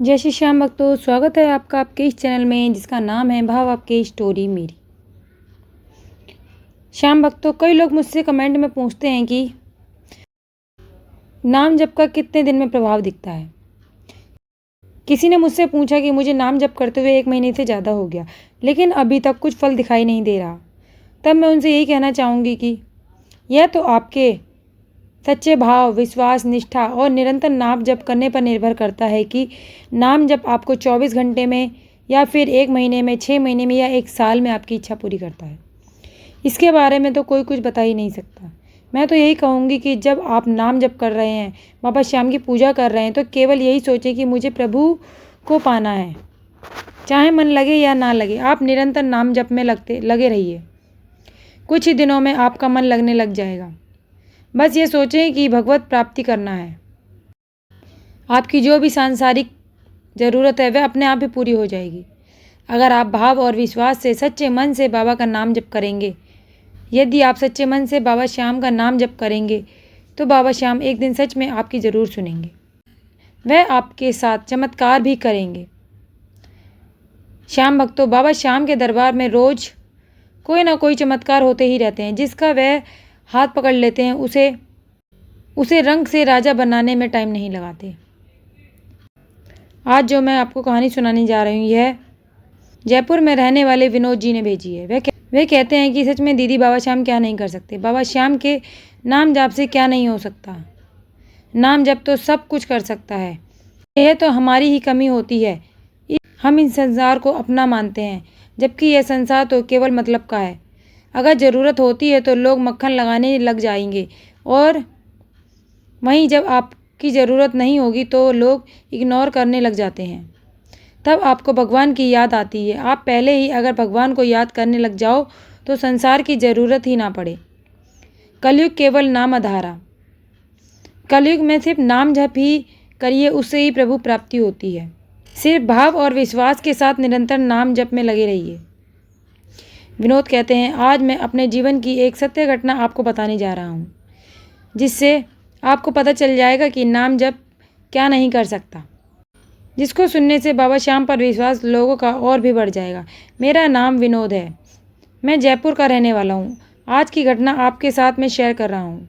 जय श्री श्याम भक्तों, स्वागत है आपका आपके इस चैनल में जिसका नाम है भाव आपके स्टोरी मेरी। श्याम भक्तों, कई लोग मुझसे कमेंट में पूछते हैं कि नाम जप का कितने दिन में प्रभाव दिखता है। किसी ने मुझसे पूछा कि मुझे नाम जप करते हुए 1 महीने से ज़्यादा हो गया, लेकिन अभी तक कुछ फल दिखाई नहीं दे रहा। तब मैं उनसे यही कहना चाहूँगी कि यह तो आपके सच्चे भाव, विश्वास, निष्ठा और निरंतर नाम जप करने पर निर्भर करता है कि नाम जप आपको 24 घंटे में या फिर 1 महीने में, 6 महीने में या 1 साल में आपकी इच्छा पूरी करता है। इसके बारे में तो कोई कुछ बता ही नहीं सकता। मैं तो यही कहूँगी कि जब आप नाम जप कर रहे हैं, बाबा श्याम की पूजा कर रहे हैं, तो केवल यही सोचें कि मुझे प्रभु को पाना है। चाहे मन लगे या ना लगे, आप निरंतर नाम जप में लगे रहिए। कुछ ही दिनों में आपका मन लगने लग जाएगा। बस ये सोचें कि भगवत प्राप्ति करना है। आपकी जो भी सांसारिक ज़रूरत है वह अपने आप ही पूरी हो जाएगी, अगर आप भाव और विश्वास से सच्चे मन से बाबा का नाम जप करेंगे। यदि आप सच्चे मन से बाबा श्याम का नाम जप करेंगे तो बाबा श्याम एक दिन सच में आपकी ज़रूर सुनेंगे। वह आपके साथ चमत्कार भी करेंगे। श्याम भक्तों, बाबा श्याम के दरबार में रोज़ कोई ना कोई चमत्कार होते ही रहते हैं। जिसका वह हाथ पकड़ लेते हैं उसे रंग से राजा बनाने में टाइम नहीं लगाते। आज जो मैं आपको कहानी सुनाने जा रही हूँ, यह जयपुर में रहने वाले विनोद जी ने भेजी है। वे कहते हैं कि सच में दीदी, बाबा श्याम क्या नहीं कर सकते। बाबा श्याम के नाम जाप से क्या नहीं हो सकता। नाम जप तो सब कुछ कर सकता है। यह तो हमारी ही कमी होती है। हम इस संसार को अपना मानते हैं, जबकि यह संसार तो केवल मतलब का है। अगर ज़रूरत होती है तो लोग मक्खन लगाने लग जाएंगे, और वहीं जब आपकी ज़रूरत नहीं होगी तो लोग इग्नोर करने लग जाते हैं। तब आपको भगवान की याद आती है। आप पहले ही अगर भगवान को याद करने लग जाओ तो संसार की ज़रूरत ही ना पड़े। कलयुग केवल नाम आधारा। कलयुग में सिर्फ नाम जप ही करिए, उससे ही प्रभु प्राप्ति होती है। सिर्फ भाव और विश्वास के साथ निरंतर नाम जप में लगे रहिए। विनोद कहते हैं, आज मैं अपने जीवन की एक सत्य घटना आपको बताने जा रहा हूँ, जिससे आपको पता चल जाएगा कि नाम जप क्या नहीं कर सकता, जिसको सुनने से बाबा श्याम पर विश्वास लोगों का और भी बढ़ जाएगा। मेरा नाम विनोद है। मैं जयपुर का रहने वाला हूँ। आज की घटना आपके साथ में शेयर कर रहा हूँ।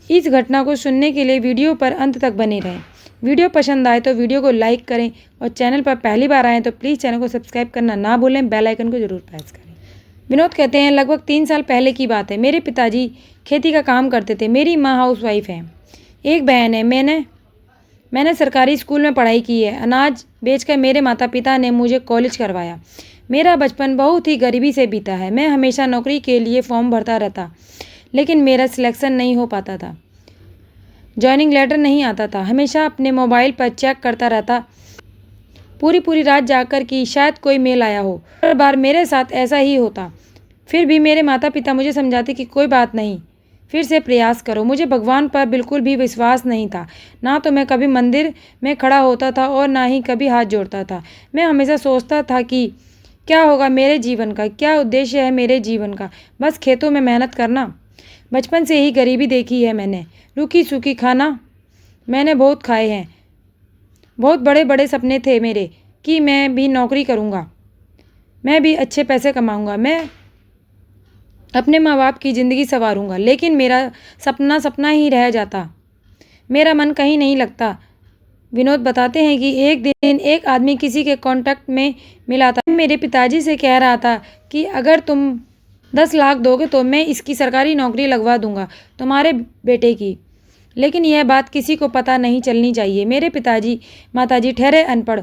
इस घटना को सुनने के लिए वीडियो पर अंत तक बने रहें। वीडियो पसंद आए तो वीडियो को लाइक करें, और चैनल पर पहली बार आएँ तो प्लीज़ चैनल को सब्सक्राइब करना ना भूलें। बेल आइकन को ज़रूर प्रेस करें। विनोद कहते हैं, लगभग 3 साल पहले की बात है। मेरे पिताजी खेती का काम करते थे। मेरी माँ हाउसवाइफ है। एक बहन है। मैंने सरकारी स्कूल में पढ़ाई की है। अनाज बेचकर मेरे माता पिता ने मुझे कॉलेज करवाया। मेरा बचपन बहुत ही गरीबी से बीता है। मैं हमेशा नौकरी के लिए फॉर्म भरता रहता, लेकिन मेरा सिलेक्शन नहीं हो पाता था। जॉइनिंग लेटर नहीं आता था। हमेशा अपने मोबाइल पर चेक करता रहता, पूरी रात जाकर कि शायद कोई मेल आया हो। हर बार मेरे साथ ऐसा ही होता। फिर भी मेरे माता पिता मुझे समझाते कि कोई बात नहीं, फिर से प्रयास करो। मुझे भगवान पर बिल्कुल भी विश्वास नहीं था। ना तो मैं कभी मंदिर में खड़ा होता था और ना ही कभी हाथ जोड़ता था। मैं हमेशा सोचता था कि क्या होगा मेरे जीवन का, क्या उद्देश्य है मेरे जीवन का। बस खेतों में मेहनत करना। बचपन से ही गरीबी देखी है मैंने। रूखी सूखी खाना मैंने बहुत खाए हैं। बहुत बड़े बड़े सपने थे मेरे कि मैं भी नौकरी करूँगा, मैं भी अच्छे पैसे कमाऊँगा, मैं अपने माँ बाप की ज़िंदगी संवारूँगा। लेकिन मेरा सपना ही रह जाता। मेरा मन कहीं नहीं लगता। विनोद बताते हैं कि एक दिन एक आदमी किसी के कॉन्टैक्ट में मिला था। मेरे पिताजी से कह रहा था कि अगर तुम 10 लाख दोगे तो मैं इसकी सरकारी नौकरी लगवा दूंगा तुम्हारे बेटे की। लेकिन यह बात किसी को पता नहीं चलनी चाहिए। मेरे पिताजी माताजी ठहरे अनपढ़,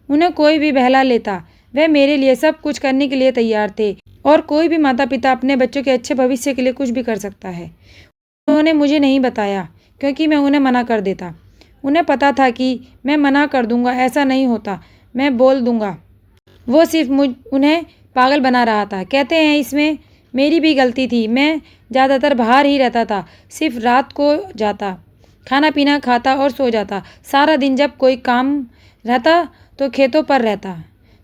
उन्हें कोई भी बहला लेता। वह मेरे लिए सब कुछ करने के लिए तैयार थे, और कोई भी माता पिता अपने बच्चों के अच्छे भविष्य के लिए कुछ भी कर सकता है। उन्होंने मुझे नहीं बताया, क्योंकि मैं उन्हें मना कर देता। उन्हें पता था कि मैं मना कर दूंगा, ऐसा नहीं होता, मैं बोल दूंगा। वो सिर्फ उन्हें पागल बना रहा था। कहते हैं इसमें मेरी भी गलती थी। मैं ज़्यादातर बाहर ही रहता था। सिर्फ रात को जाता, खाना पीना खाता और सो जाता। सारा दिन जब कोई काम रहता तो खेतों पर रहता,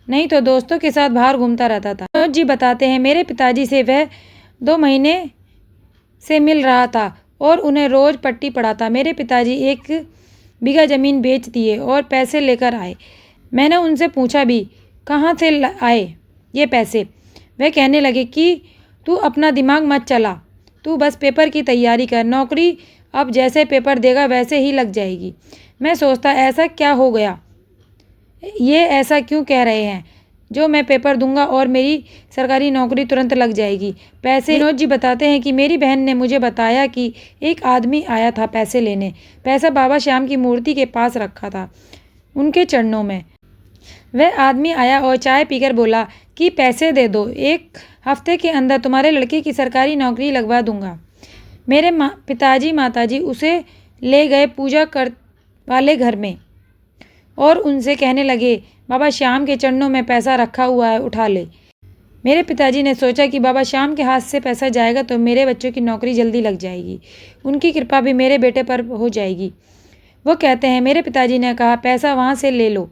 नहीं तो दोस्तों के साथ बाहर घूमता रहता था। मनोज जी बताते हैं, मेरे पिताजी से वह 2 महीने से मिल रहा था और उन्हें रोज़ पट्टी पढ़ाता। मेरे पिताजी 1 बीघा ज़मीन बेच दिए और पैसे लेकर आए। मैंने उनसे पूछा भी, कहाँ से आए ये पैसे? वे कहने लगे कि तू अपना दिमाग मत चला, तू बस पेपर की तैयारी कर, नौकरी अब जैसे पेपर देगा वैसे ही लग जाएगी। मैं सोचता, ऐसा क्या हो गया, ये ऐसा क्यों कह रहे हैं जो मैं पेपर दूंगा और मेरी सरकारी नौकरी तुरंत लग जाएगी। पैसे, विनोद जी बताते हैं कि मेरी बहन ने मुझे बताया कि एक आदमी आया था पैसे लेने। पैसा बाबा श्याम की मूर्ति के पास रखा था, उनके चरणों में। वह आदमी आया और चाय पीकर बोला कि पैसे दे दो, 1 हफ्ते के अंदर तुम्हारे लड़के की सरकारी नौकरी लगवा दूंगा। मेरे पिताजी माताजी उसे ले गए पूजा कर वाले घर में और उनसे कहने लगे, बाबा श्याम के चरणों में पैसा रखा हुआ है, उठा ले। मेरे पिताजी ने सोचा कि बाबा श्याम के हाथ से पैसा जाएगा तो मेरे बच्चों की नौकरी जल्दी लग जाएगी, उनकी कृपा भी मेरे बेटे पर हो जाएगी। वो कहते हैं, मेरे पिताजी ने कहा, पैसा वहाँ से ले लो।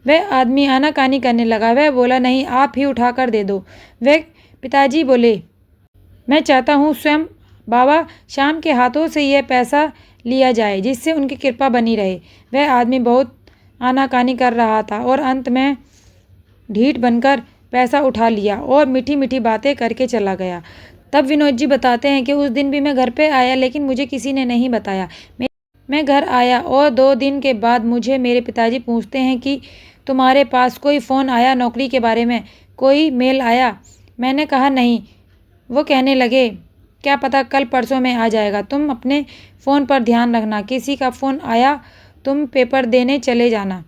वह आदमी आनाकानी करने लगा। वह बोला, नहीं, आप ही उठा कर दे दो। वह पिताजी बोले, मैं चाहता हूँ स्वयं बाबा श्याम के हाथों से यह पैसा लिया जाए, जिससे उनकी कृपा बनी रहे। वह आदमी बहुत आनाकानी कर रहा था और अंत में ढीठ बनकर पैसा उठा लिया और मीठी मीठी बातें करके चला गया। तब विनोद जी बताते हैं कि उस दिन भी मैं घर पे आया, लेकिन मुझे किसी ने नहीं बताया। मैं घर आया और 2 दिन के बाद मुझे मेरे पिताजी पूछते हैं कि तुम्हारे पास कोई फ़ोन आया नौकरी के बारे में, कोई मेल आया? मैंने कहा नहीं। वो कहने लगे, क्या पता कल परसों में आ जाएगा, तुम अपने फ़ोन पर ध्यान रखना, किसी का फ़ोन आया तुम पेपर देने चले जाना,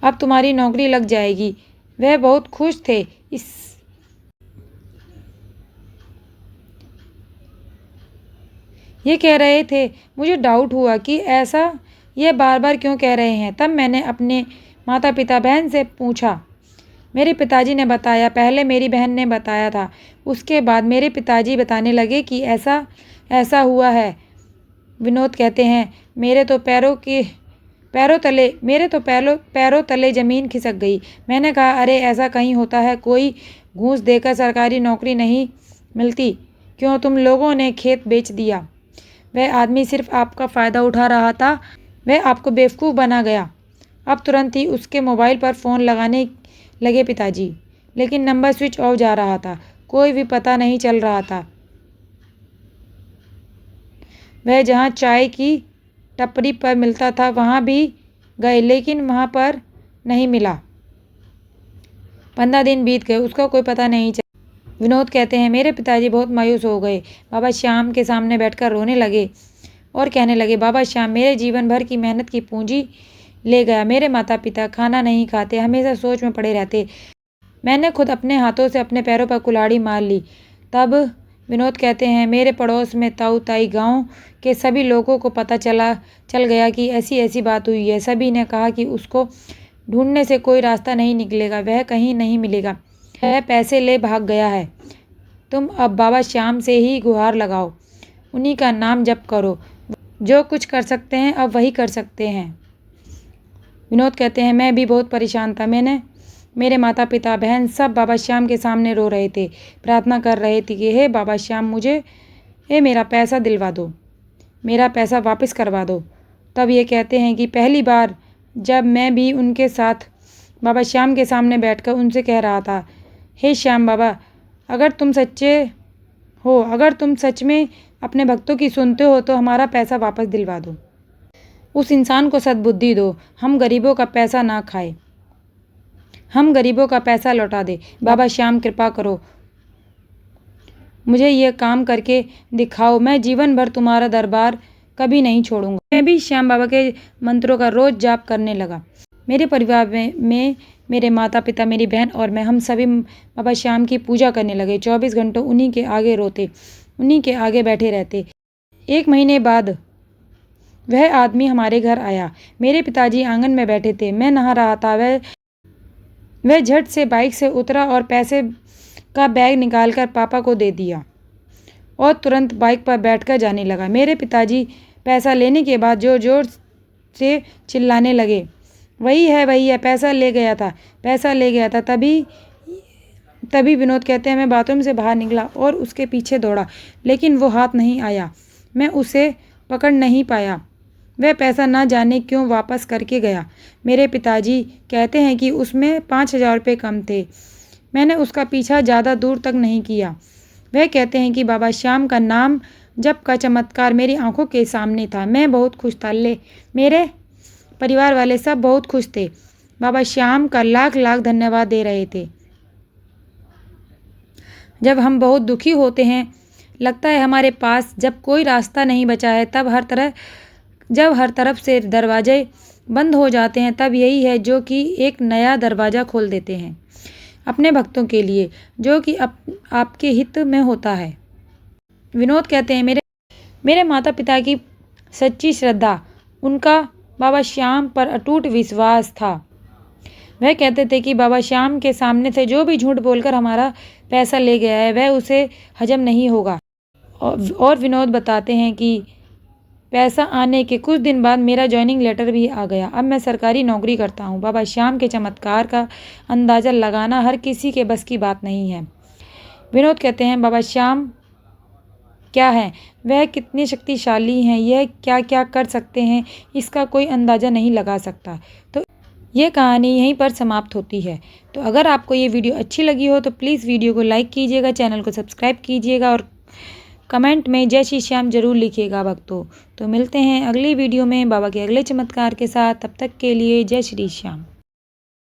अब तुम्हारी नौकरी लग जाएगी। वह बहुत खुश थे। ये कह रहे थे। मुझे डाउट हुआ कि ऐसा ये बार बार क्यों कह रहे हैं। तब मैंने अपने माता पिता बहन से पूछा। मेरे पिताजी ने बताया, पहले मेरी बहन ने बताया था, उसके बाद मेरे पिताजी बताने लगे कि ऐसा ऐसा हुआ है। विनोद कहते हैं, मेरे तो पैरों तले ज़मीन खिसक गई। मैंने कहा, अरे ऐसा कहीं होता है, कोई घूस देकर सरकारी नौकरी नहीं मिलती, क्यों तुम लोगों ने खेत बेच दिया? वह आदमी सिर्फ आपका फ़ायदा उठा रहा था, वह आपको बेवकूफ़ बना गया। अब तुरंत ही उसके मोबाइल पर फ़ोन लगाने लगे पिताजी, लेकिन नंबर स्विच ऑफ जा रहा था, कोई भी पता नहीं चल रहा था। वह जहाँ चाय की टपरी पर मिलता था वहाँ भी गए, लेकिन वहाँ पर नहीं मिला। 15 दिन बीत गए, उसका कोई पता नहीं चला। विनोद कहते हैं, मेरे पिताजी बहुत मायूस हो गए। बाबा श्याम के सामने बैठकर रोने लगे और कहने लगे, बाबा श्याम मेरे जीवन भर की मेहनत की पूंजी ले गया। मेरे माता पिता खाना नहीं खाते, हमेशा सोच में पड़े रहते। मैंने खुद अपने हाथों से अपने पैरों पर कुल्हाड़ी मार ली। तब विनोद कहते हैं, मेरे पड़ोस में ताऊ ताई गांव के सभी लोगों को पता चल गया कि ऐसी ऐसी बात हुई है। सभी ने कहा कि उसको ढूंढने से कोई रास्ता नहीं निकलेगा, वह कहीं नहीं मिलेगा, वह पैसे ले भाग गया है। तुम अब बाबा श्याम से ही गुहार लगाओ, उन्हीं का नाम जप करो, जो कुछ कर सकते हैं अब वही कर सकते हैं। विनोद कहते हैं, मैं भी बहुत परेशान था। मेरे माता पिता बहन सब बाबा श्याम के सामने रो रहे थे, प्रार्थना कर रहे थे कि हे बाबा श्याम, मुझे मेरा पैसा दिलवा दो, मेरा पैसा वापस करवा दो। तब ये कहते हैं कि पहली बार जब मैं भी उनके साथ बाबा श्याम के सामने बैठकर उनसे कह रहा था, हे श्याम बाबा, अगर तुम सच में अपने भक्तों की सुनते हो तो हमारा पैसा वापस दिलवा दो, उस इंसान को सद्बुद्धि दो, हम गरीबों का पैसा ना खाए, हम गरीबों का पैसा लौटा दे। बाबा श्याम कृपा करो, मुझे ये काम करके दिखाओ, मैं जीवन भर तुम्हारा दरबार कभी नहीं छोड़ूंगा। मैं भी श्याम बाबा के मंत्रों का रोज जाप करने लगा। मेरे परिवार में मेरे माता पिता, मेरी बहन और मैं, हम सभी बाबा श्याम की पूजा करने लगे। 24 घंटों उन्हीं के आगे रोते, उन्हीं के आगे बैठे रहते। 1 महीने बाद वह आदमी हमारे घर आया। मेरे पिताजी आंगन में बैठे थे, मैं नहा रहा था। वह झट से बाइक से उतरा और पैसे का बैग निकालकर पापा को दे दिया और तुरंत बाइक पर बैठकर जाने लगा। मेरे पिताजी पैसा लेने के बाद जोर जोर से चिल्लाने लगे, वही है, पैसा ले गया था। तभी विनोद कहते हैं, मैं बाथरूम से बाहर निकला और उसके पीछे दौड़ा, लेकिन वो हाथ नहीं आया, मैं उसे पकड़ नहीं पाया। वह पैसा ना जाने क्यों वापस करके गया। मेरे पिताजी कहते हैं कि उसमें 5,000 रुपये कम थे। मैंने उसका पीछा ज़्यादा दूर तक नहीं किया। वह कहते हैं कि बाबा श्याम का नाम जप का चमत्कार मेरी आंखों के सामने था। मैं बहुत खुश था। मेरे परिवार वाले सब बहुत खुश थे। बाबा श्याम का लाख लाख धन्यवाद दे रहे थे। जब हम बहुत दुखी होते हैं, लगता है हमारे पास जब कोई रास्ता नहीं बचा है, जब हर तरफ से दरवाजे बंद हो जाते हैं, तब यही है जो कि एक नया दरवाज़ा खोल देते हैं अपने भक्तों के लिए, जो कि आपके हित में होता है। विनोद कहते हैं, मेरे माता पिता की सच्ची श्रद्धा, उनका बाबा श्याम पर अटूट विश्वास था। वह कहते थे कि बाबा श्याम के सामने से जो भी झूठ बोलकर हमारा पैसा ले गया है, वह उसे हजम नहीं होगा। और विनोद बताते हैं कि पैसा आने के कुछ दिन बाद मेरा जॉइनिंग लेटर भी आ गया। अब मैं सरकारी नौकरी करता हूँ। बाबा श्याम के चमत्कार का अंदाज़ा लगाना हर किसी के बस की बात नहीं है। विनोद कहते हैं, बाबा श्याम क्या है, वह कितने शक्तिशाली हैं, यह क्या क्या कर सकते हैं, इसका कोई अंदाज़ा नहीं लगा सकता। तो ये कहानी यहीं पर समाप्त होती है। तो अगर आपको ये वीडियो अच्छी लगी हो तो प्लीज़ वीडियो को लाइक कीजिएगा, चैनल को सब्सक्राइब कीजिएगा और कमेंट में जय श्री श्याम जरूर लिखिएगा भक्तों। तो मिलते हैं अगली वीडियो में बाबा के अगले चमत्कार के साथ। तब तक के लिए जय श्री श्याम।